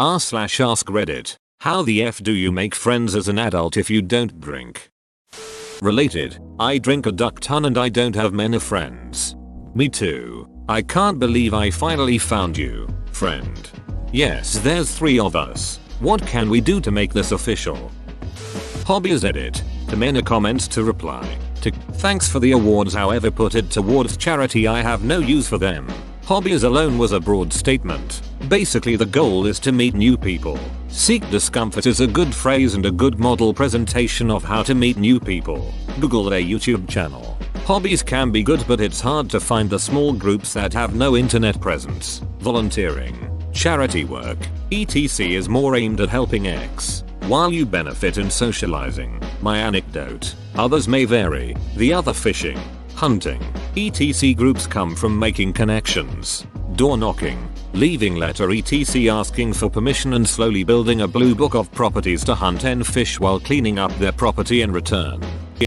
r/ask Reddit. How the F do you make friends as an adult if you don't drink? Related, I drink a duck ton and I don't have many friends. Me too. I can't believe I finally found you, friend. Yes, there's 3 of us. What can we do to make this official? Hobbies edit. To many comments to reply. To thanks for the awards, however put it towards charity, I have no use for them. Hobbies alone was a broad statement. Basically the goal is to meet new people. Seek discomfort is a good phrase and a good model presentation of how to meet new people. Google their YouTube channel. Hobbies can be good, but it's hard to find the small groups that have no internet presence. Volunteering, charity work, etc. is more aimed at helping X, while you benefit in socializing. My anecdote. Others may vary. The other fishing, hunting, etc. groups come from making connections, door knocking, leaving letter etc. asking for permission and slowly building a blue book of properties to hunt and fish while cleaning up their property in return.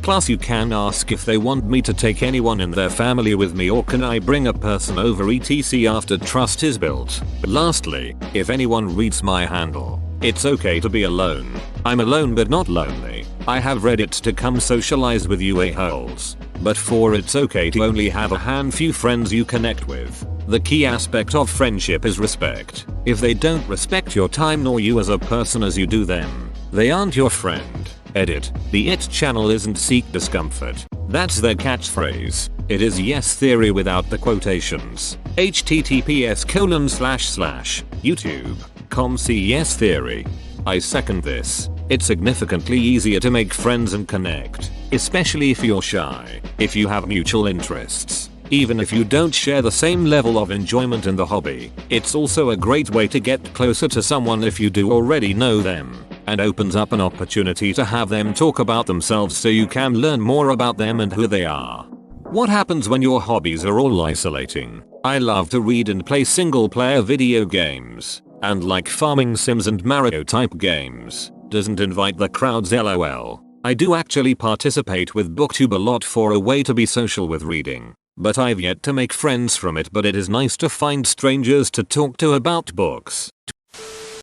Plus you can ask if they want me to take anyone in their family with me, or can I bring a person over etc. after trust is built. Lastly, if anyone reads my handle, it's okay to be alone. I'm alone but not lonely. I have Reddit to come socialize with you a-holes. But it's okay to only have a handful friends you connect with. The key aspect of friendship is respect. If they don't respect your time nor you as a person as you do them, they aren't your friend. Edit. The IT channel isn't seek discomfort. That's their catchphrase. It is yes theory without the quotations. https://youtube.com see yes theory. I second this. It's significantly easier to make friends and connect, especially if you're shy, if you have mutual interests. Even if you don't share the same level of enjoyment in the hobby, it's also a great way to get closer to someone if you do already know them, and opens up an opportunity to have them talk about themselves so you can learn more about them and who they are. What happens when your hobbies are all isolating? I love to read and play single player video games, and like farming sims and Mario type games. Doesn't invite the crowds lol. I do actually participate with BookTube a lot for a way to be social with reading. But I've yet to make friends from it, but it is nice to find strangers to talk to about books.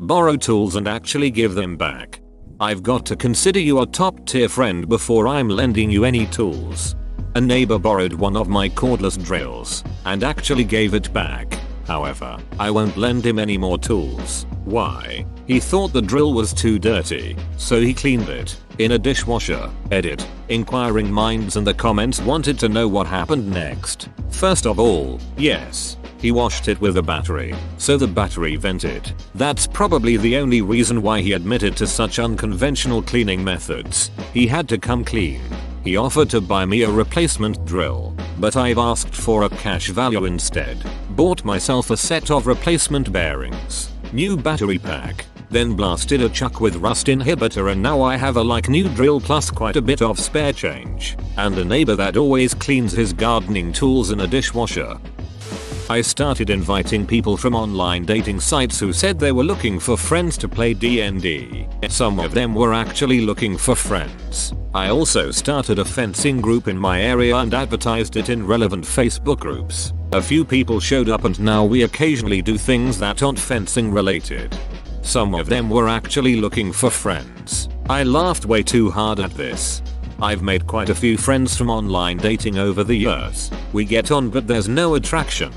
Borrow tools and actually give them back. I've got to consider you a top tier friend before I'm lending you any tools. A neighbor borrowed one of my cordless drills and actually gave it back. However, I won't lend him any more tools. Why? He thought the drill was too dirty, so he cleaned it in a dishwasher. Edit. Inquiring minds in the comments wanted to know what happened next. First of all, yes, he washed it with a battery, so the battery vented. That's probably the only reason why he admitted to such unconventional cleaning methods. He had to come clean. He offered to buy me a replacement drill, but I've asked for a cash value instead. Bought myself a set of replacement bearings, new battery pack, then blasted a chuck with rust inhibitor, and now I have a new drill plus quite a bit of spare change, and a neighbor that always cleans his gardening tools in a dishwasher. I started inviting people from online dating sites who said they were looking for friends to play D&D. Some of them were actually looking for friends. I also started a fencing group in my area and advertised it in relevant Facebook groups. A few people showed up, and now we occasionally do things that aren't fencing related. Some of them were actually looking for friends. I laughed way too hard at this. I've made quite a few friends from online dating over the years. We get on but there's no attraction.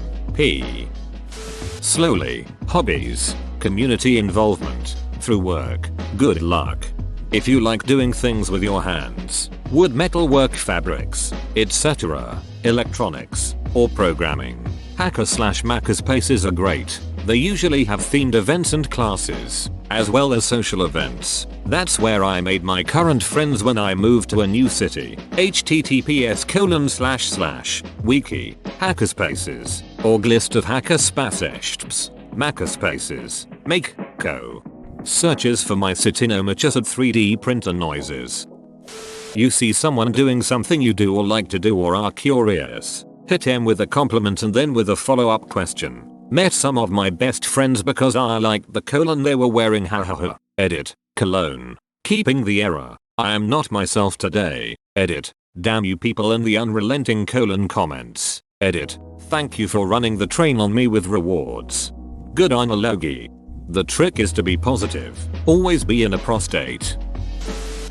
Slowly, hobbies, community involvement, through work, good luck. If you like doing things with your hands, wood metal work, fabrics, etc., electronics, or programming, hacker/makerspaces are great. They usually have themed events and classes, as well as social events. That's where I made my current friends when I moved to a new city. https://wiki, hackerspaces, org list of hackerspaces, makerspaces, make, co. Searches for my Citinomachus at 3D printer noises. You see someone doing something you do or like to do or are curious. Hit them with a compliment and then with a follow-up question. Met some of my best friends because I liked the colon they were wearing, hahaha. Edit. Cologne. Keeping the error. I am not myself today. Edit. Damn you people in the unrelenting colon comments. Edit. Thank you for running the train on me with rewards. Good on a Logie. The trick is to be positive. Always be in a prostate.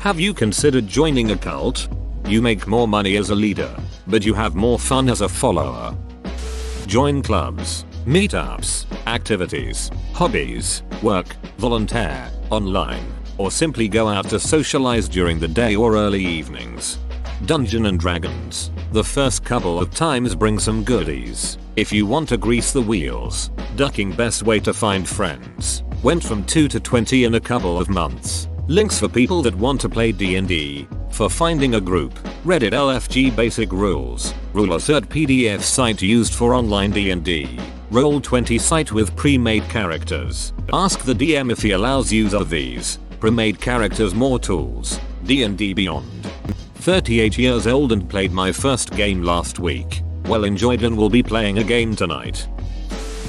Have you considered joining a cult? You make more money as a leader, but you have more fun as a follower. Join clubs, meetups, activities, hobbies, work, volunteer, online, or simply go out to socialize during the day or early evenings. Dungeons and Dragons. The first couple of times bring some goodies. If you want to grease the wheels, ducking best way to find friends. Went from 2 to 20 in a couple of months. Links for people that want to play D&D. For finding a group, Reddit LFG basic rules. Rule a third PDF site used for online D&D. Roll20 site with pre-made characters. Ask the DM if he allows use of these pre-made characters. More tools. D&D Beyond. 38 years old and played my first game last week. Well enjoyed and will be playing a game tonight.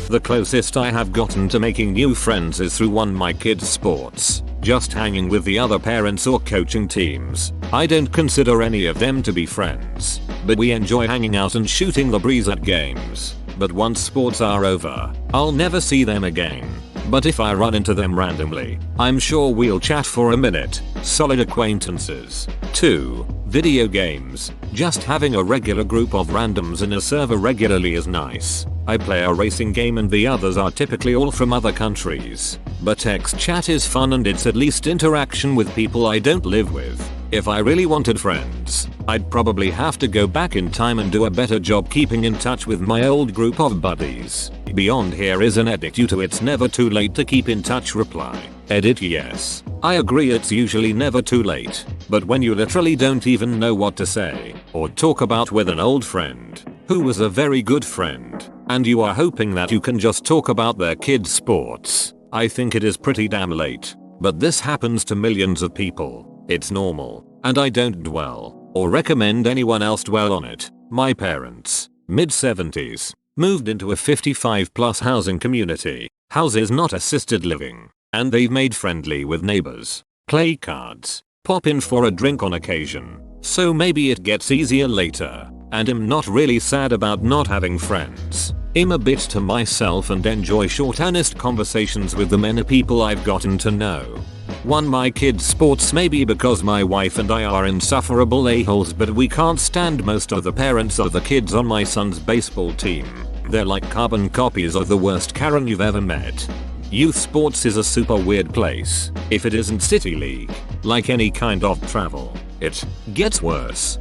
The closest I have gotten to making new friends is through my kids' sports. Just hanging with the other parents or coaching teams. I don't consider any of them to be friends, but we enjoy hanging out and shooting the breeze at games. But once sports are over, I'll never see them again. But if I run into them randomly, I'm sure we'll chat for a minute. Solid acquaintances. 2. Video games. Just having a regular group of randoms in a server regularly is nice. I play a racing game and the others are typically all from other countries. But text chat is fun and it's at least interaction with people I don't live with. If I really wanted friends, I'd probably have to go back in time and do a better job keeping in touch with my old group of buddies. Beyond here is an edit due to it's never too late to keep in touch reply. Edit yes. I agree it's usually never too late. But when you literally don't even know what to say or talk about with an old friend who was a very good friend and you are hoping that you can just talk about their kids' sports, I think it is pretty damn late. But this happens to millions of people. It's normal, and I don't dwell or recommend anyone else dwell on it. My parents, mid-70s, moved into a 55+ housing community. Houses not assisted living, and they've made friendly with neighbors. Play cards, pop in for a drink on occasion. So maybe it gets easier later, and I'm not really sad about not having friends. I'm a bit to myself and enjoy short honest conversations with the many people I've gotten to know. My kids' sports maybe because my wife and I are insufferable a-holes, but we can't stand most of the parents of the kids on my son's baseball team. They're like carbon copies of the worst Karen you've ever met. Youth sports is a super weird place. If it isn't City League, like any kind of travel, it gets worse.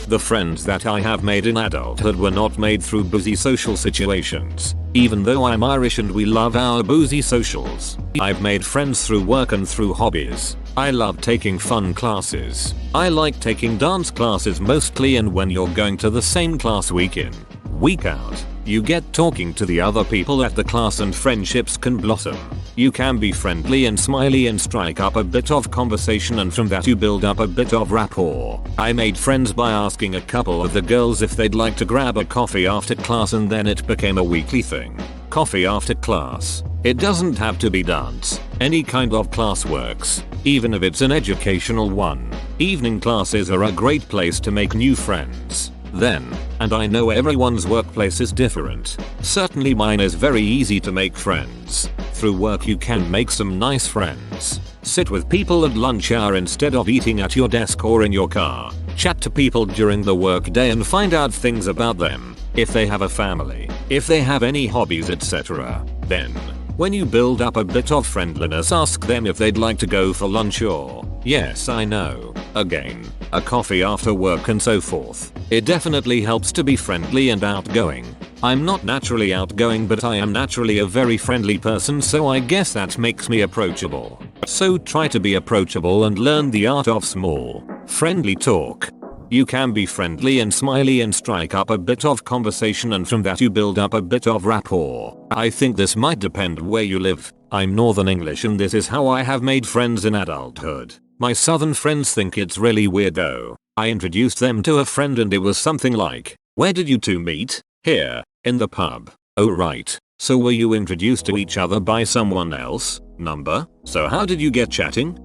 The friends that I have made in adulthood were not made through boozy social situations. Even though I'm Irish and we love our boozy socials, I've made friends through work and through hobbies. I love taking fun classes. I like taking dance classes mostly, and when you're going to the same class week in, week out, you get talking to the other people at the class and friendships can blossom. You can be friendly and smiley and strike up a bit of conversation, and from that you build up a bit of rapport. I made friends by asking a couple of the girls if they'd like to grab a coffee after class, and then it became a weekly thing. Coffee after class. It doesn't have to be dance. Any kind of class works, even if it's an educational one. Evening classes are a great place to make new friends. Then, and I know everyone's workplace is different. Certainly mine is very easy to make friends. Through work you can make some nice friends. Sit with people at lunch hour instead of eating at your desk or in your car. Chat to people during the work day and find out things about them. If they have a family, if they have any hobbies, etc. Then, when you build up a bit of friendliness, ask them if they'd like to go for lunch or, yes I know, again, a coffee after work and so forth. It definitely helps to be friendly and outgoing. I'm not naturally outgoing, but I am naturally a very friendly person, so I guess that makes me approachable. So try to be approachable and learn the art of small, friendly talk. You can be friendly and smiley and strike up a bit of conversation, and from that you build up a bit of rapport. I think this might depend where you live. I'm Northern English and this is how I have made friends in adulthood. My Southern friends think it's really weird though. I introduced them to a friend and it was something like, "Where did you two meet?" "Here, in the pub." "Oh right. So were you introduced to each other by someone else? Number? So how did you get chatting?"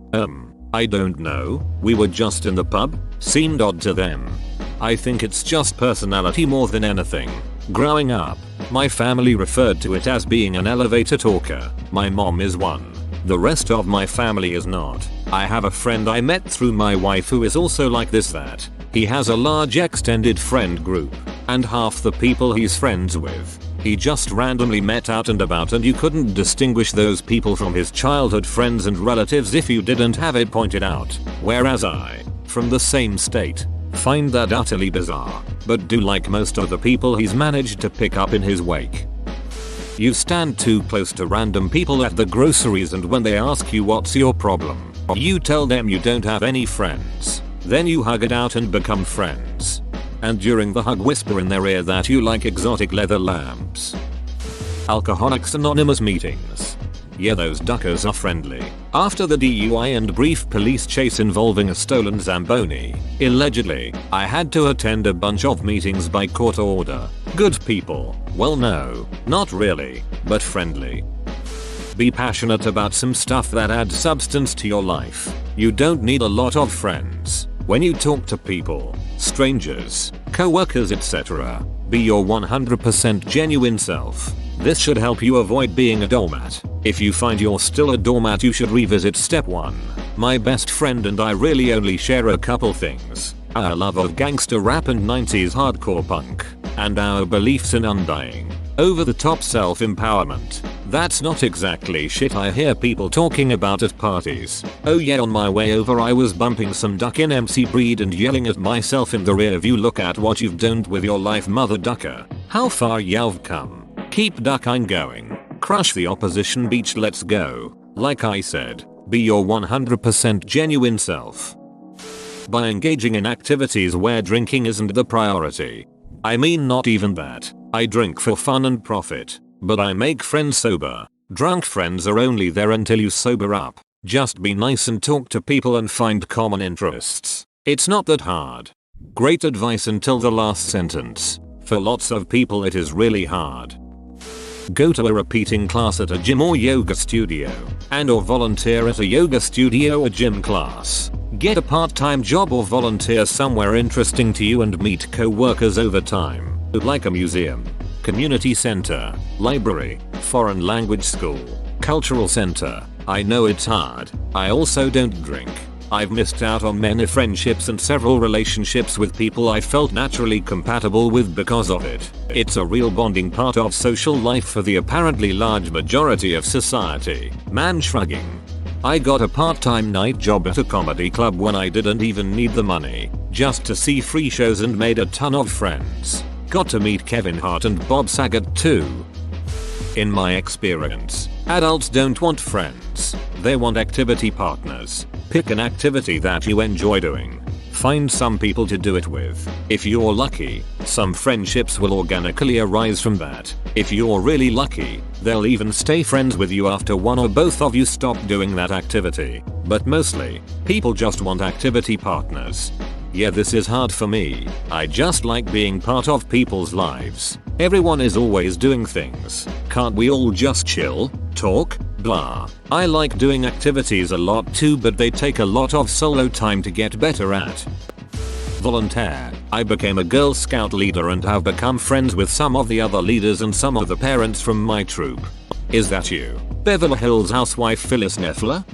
I don't know. We were just in the pub." Seemed odd to them. I think it's just personality more than anything. Growing up, My family referred to it as being an elevator talker. My mom is one. The rest of my family is not. I have a friend I met through my wife who is also like this that. He has a large extended friend group, and half the people he's friends with, he just randomly met out and about, and you couldn't distinguish those people from his childhood friends and relatives if you didn't have it pointed out. Whereas I, from the same state, find that utterly bizarre, but do like most of the people he's managed to pick up in his wake. You stand too close to random people at the groceries, and when they ask you what's your problem, you tell them you don't have any friends. Then you hug it out and become friends. And during the hug whisper in their ear that you like exotic leather lamps. Alcoholics Anonymous meetings. Yeah, those duckers are friendly. After the DUI and brief police chase involving a stolen Zamboni, allegedly, I had to attend a bunch of meetings by court order. Good people. Well, no, not really, but friendly. Be passionate about some stuff that adds substance to your life. You don't need a lot of friends. When you talk to people, strangers, co-workers, etc., be your 100% genuine self. This should help you avoid being a doormat. If you find you're still a doormat, you should revisit step 1. My best friend and I really only share a couple things. Our love of gangster rap and 90s hardcore punk, and our beliefs in undying, over-the-top self-empowerment. That's not exactly shit I hear people talking about at parties. Oh yeah, on my way over I was bumping some duck in MC Breed and yelling at myself in the rear view, look at what you've done with your life, mother ducker. How far you've come. Keep ducking going. Crush the opposition beach, let's go. Like I said, be your 100% genuine self. By engaging in activities where drinking isn't the priority. I mean, not even that. I drink for fun and profit, but I make friends sober. Drunk friends are only there until you sober up. Just be nice and talk to people and find common interests. It's not that hard. Great advice until the last sentence. For lots of people it is really hard. Go to a repeating class at a gym or yoga studio, and or volunteer at a yoga studio or gym class. Get a part-time job or volunteer somewhere interesting to you and meet co-workers over time, like a museum, community center, library, foreign language school, cultural center. I know it's hard. I also don't drink. I've missed out on many friendships and several relationships with people I felt naturally compatible with because of it. It's a real bonding part of social life for the apparently large majority of society. Man shrugging. I got a part-time night job at a comedy club when I didn't even need the money, just to see free shows, and made a ton of friends. Got to meet Kevin Hart and Bob Saget too. In my experience, adults don't want friends. They want activity partners. Pick an activity that you enjoy doing. Find some people to do it with. If you're lucky, some friendships will organically arise from that. If you're really lucky, they'll even stay friends with you after one or both of you stop doing that activity. But mostly, people just want activity partners. Yeah, this is hard for me. I just like being part of people's lives. Everyone is always doing things. Can't we all just chill, talk, blah? I like doing activities a lot too, but they take a lot of solo time to get better at. Volunteer. I became a Girl Scout leader and have become friends with some of the other leaders and some of the parents from my troop. Is that you? Beverly Hills housewife Phyllis Neffler?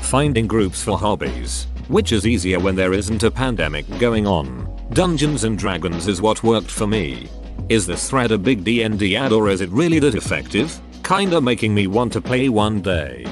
Finding groups for hobbies. Which is easier when there isn't a pandemic going on. Dungeons and Dragons is what worked for me. Is this thread a big D&D ad, or is it really that effective? Kinda making me want to play one day.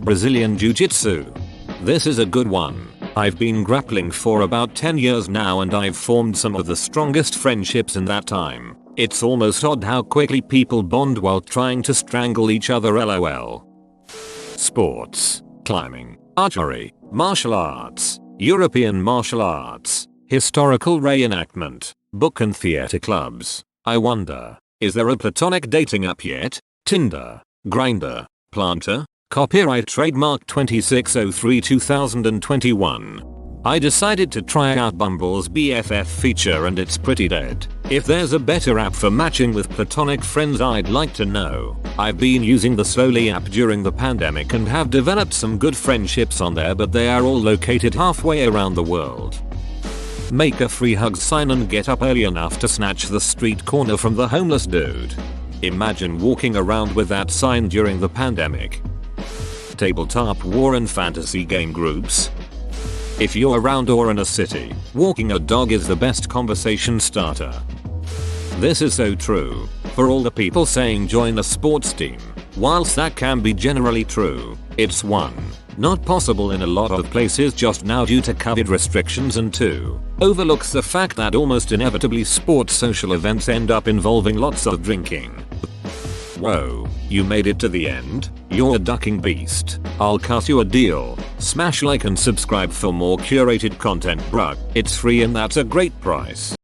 Brazilian Jiu-Jitsu. This is a good one. I've been grappling for about 10 years now, and I've formed some of the strongest friendships in that time. It's almost odd how quickly people bond while trying to strangle each other, lol. Sports. Climbing. Archery. Martial arts. European martial arts. Historical reenactment. Book and theater clubs. I wonder, is there a platonic dating app yet? Tinder. Grindr. Planter. Copyright trademark 2603 2021. I decided to try out Bumble's BFF feature, and it's pretty dead. If there's a better app for matching with platonic friends, I'd like to know. I've been using the Slowly app during the pandemic and have developed some good friendships on there, but they are all located halfway around the world. make a free hug sign and get up early enough to snatch the street corner from the homeless dude. Imagine walking around with that sign during the pandemic. Tabletop war and fantasy game groups. If you're around or in a city, walking a dog is the best conversation starter. This is so true for all the people saying join a sports team. Whilst that can be generally true, it's 1. Not possible in a lot of places just now due to COVID restrictions, and 2. Overlooks the fact that almost inevitably sports social events end up involving lots of drinking. Whoa, you made it to the end? You're a ducking beast. I'll cut you a deal. Smash like and subscribe for more curated content, bruh. It's free and that's a great price.